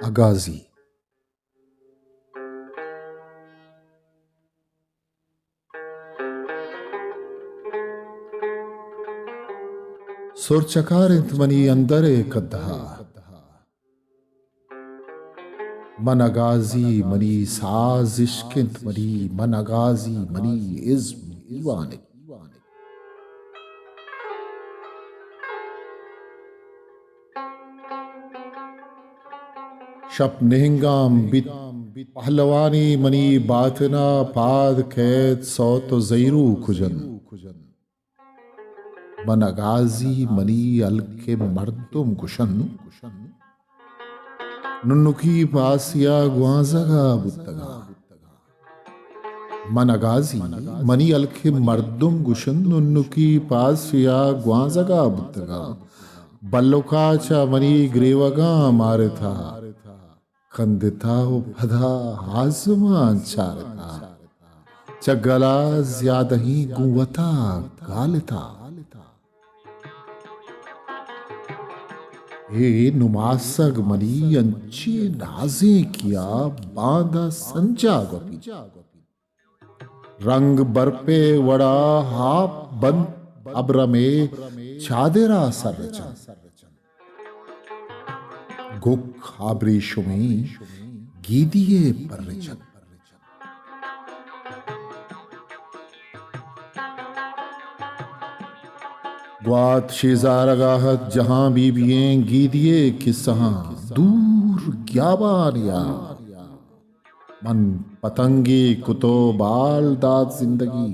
अगाजी। सुरचकार money अंदर कद्हा मन अगाजी money साजिश मनी मन अगाजी मनी इज्म ईवान शप निहंगाम बित पहलवानी मनी बातना पाद कैद सौत जैरू खुजन मन अगाजी मनी अलके मर्दुम कुशन नुन्नुकी पासिया ग्वाजगा बुत्तगा मन अगाजी मनी अलके मर्दुम गुशन नुन्नुकी पासिया ग्वाजगा बुत्तगा बल्लुकाचा मनी ग्रेवगा मारे था कंदिता भदा आजमान चारता चगला ज्यादा ही गुवता गालता हे नुमासग मनी अंची नाजे किया बांधा संजा गोपी रंग बरपे वड़ा हाप बंद अब्र में चादेरा सरचन गुक आब्रेशों में गीदिए परचन ग्वात शेजारगाहत जहां बीबियें गीदिए किस्सा दूर ग्याबानिया मन पतंगे कुतो बाल दात जिंदगी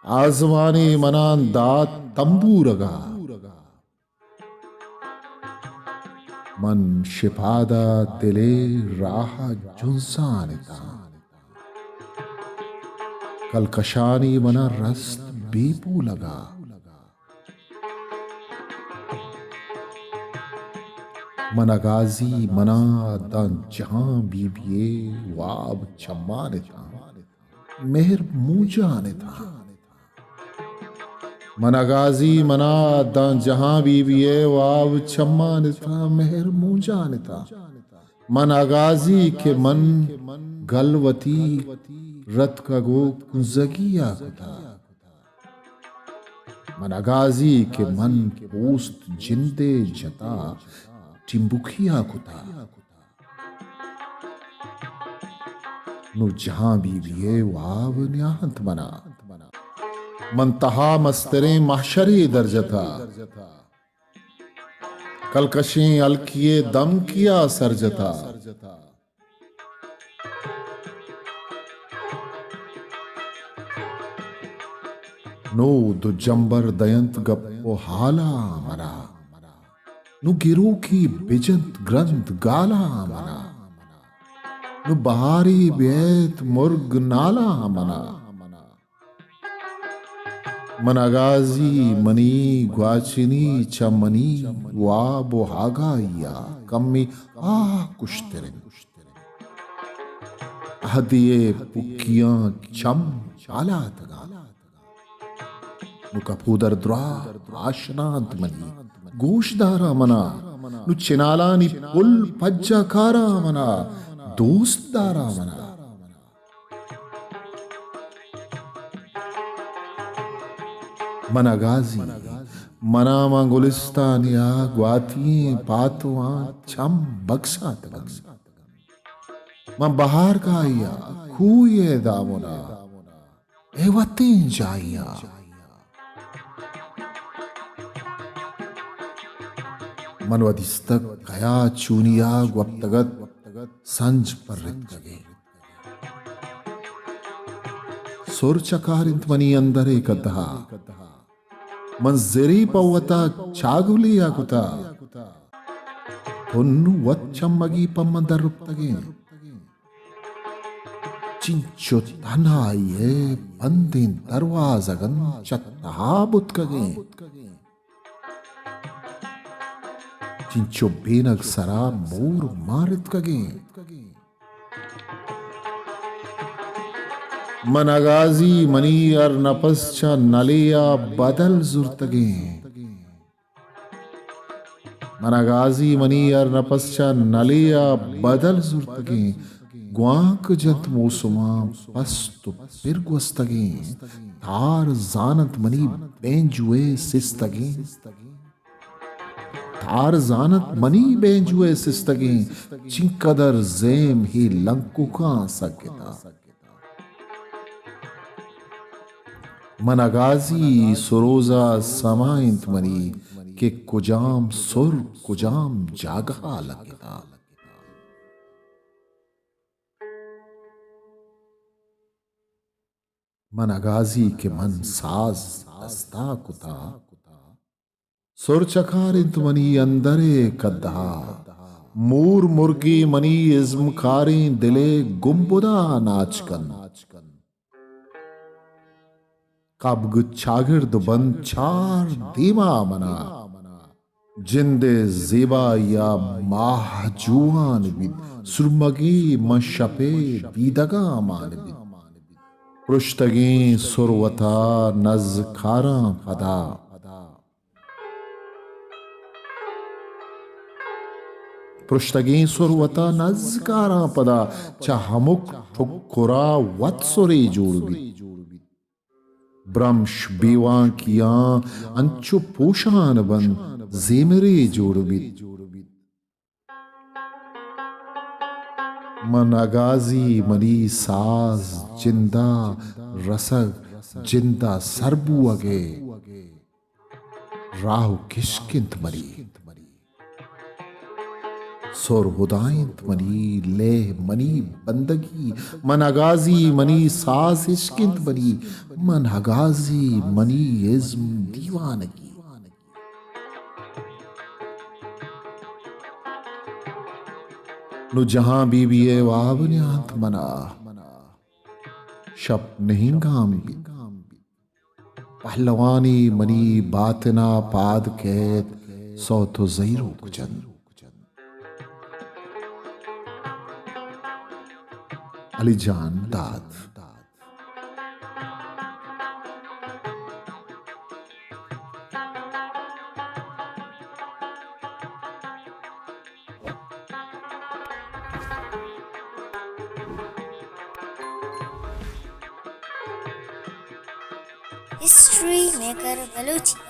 आजमाने मनान दात तंबूरगा मन शिपादा दिले राह जुंसानिता कलकशानी मना रस्त बेपू लगा मन अगाजी मना दान जहां बीबिए वाब चम्माने था मेहर मूजाने था मन अगाजी मना दान जहां बीबिए वाब चम्माने था मेहर मूजाने था मन अगाजी के मन गलवती रत का गो कुंजगिया था मन अगाजी के मन पोस्त जिंदे जता चिंबुखिया कुता नु जहां बीबिए वाव न्याहंत मना मंतहा मस्तरे महशरे दर्जता कलकशें अलकिए दम किया सरजता नो दुजंबर दयंत गप्पो हाला मरा नु गिरू की बिजंत ग्रंथ गाला मना नु बहारी बेत मुर्ग नाला मना मनगाजी मनी ग्वाचिनी चमनी वा बोहागाया कम्मी आ कुश्तरे हदिये पुकियां चम चाला तगा नु कपूदर द्रा आशनांत मनी गोशदारा मना नु चिनालानी पुल पज्जाकारा मना दोस्तदारा मना मनगाजी मना गुलिस्तानिया ग्वातिये पातुआ छम बक्सा मैं बहार का आया खूये दामुना एवते जाइया मनवदिस्तक गया चूनिया ग्वप्तगत संज पर रितगे सुरचकारिंत मनी अंदर एक अद्धा मंजरी पवता चागुलिया कुता पुन्नु वच्चम्मगी पम्मंदर रुप्तगे चिंचो तनाये बंदिन दरवाजगन चत्ता बुतकगे चिंचो बेनग सरा मोर मारित कगे मनगाजी मनी अर नपस्चा नलिया बदल जुर्तगे मना गाजी मनी अर नपस्चा नलिया बदल जुर्तगे ग्वांक जंत मौसुमा पस्तु पिरगुस्तगे तार जानत मनी बेंजुए सिस्तगे तार जानत मनी बेंजुए सिस्तगे चिंकदर जेम ही लंकुका सकेता मनगाजी सुरोजा समाइंत मनी के कुजाम सुर कुजाम जागहा लगेता मनगाजी के मन साज दस्ता कुता सुर चखारिंत मनी अंदरे कद्दा मूर मुर्गी मनी इज्म खारी दिले गुम्बुदा नाचकन कब्ग चागिर्द बंद चार दीमा मना जिंदे जेबा या माहजुआन बिद सुरमगी मशपे बीदगा मान बिद पृष्ठगी सुरवता नज खारा पदा पृष्ठगी सुरवता नज खारा पदा चाहमुक ठुकुरा वत्सुरे जोड़बी ब्रह्मश बीवा किया अंचु पोषान बन जेमरे जोड़बित मनगाजी मनी साज जिंदा रसग जिंदा सरबू अगे राहु किशकिंत मरी सोर हुदाइंत मनी लेह मनी बंदगी मनगाजी मनी साज इश्किंत मनी मनगाजी मनी इज्म दीवानगी नु जहां बीबीए वाबन्यांत मना शप नहीं गाम भी पहलवानी मनी बातना पाद कैद सौ तो जहीरो कुचन अलीजान दाद हिस्ट्री मेकर बलूची।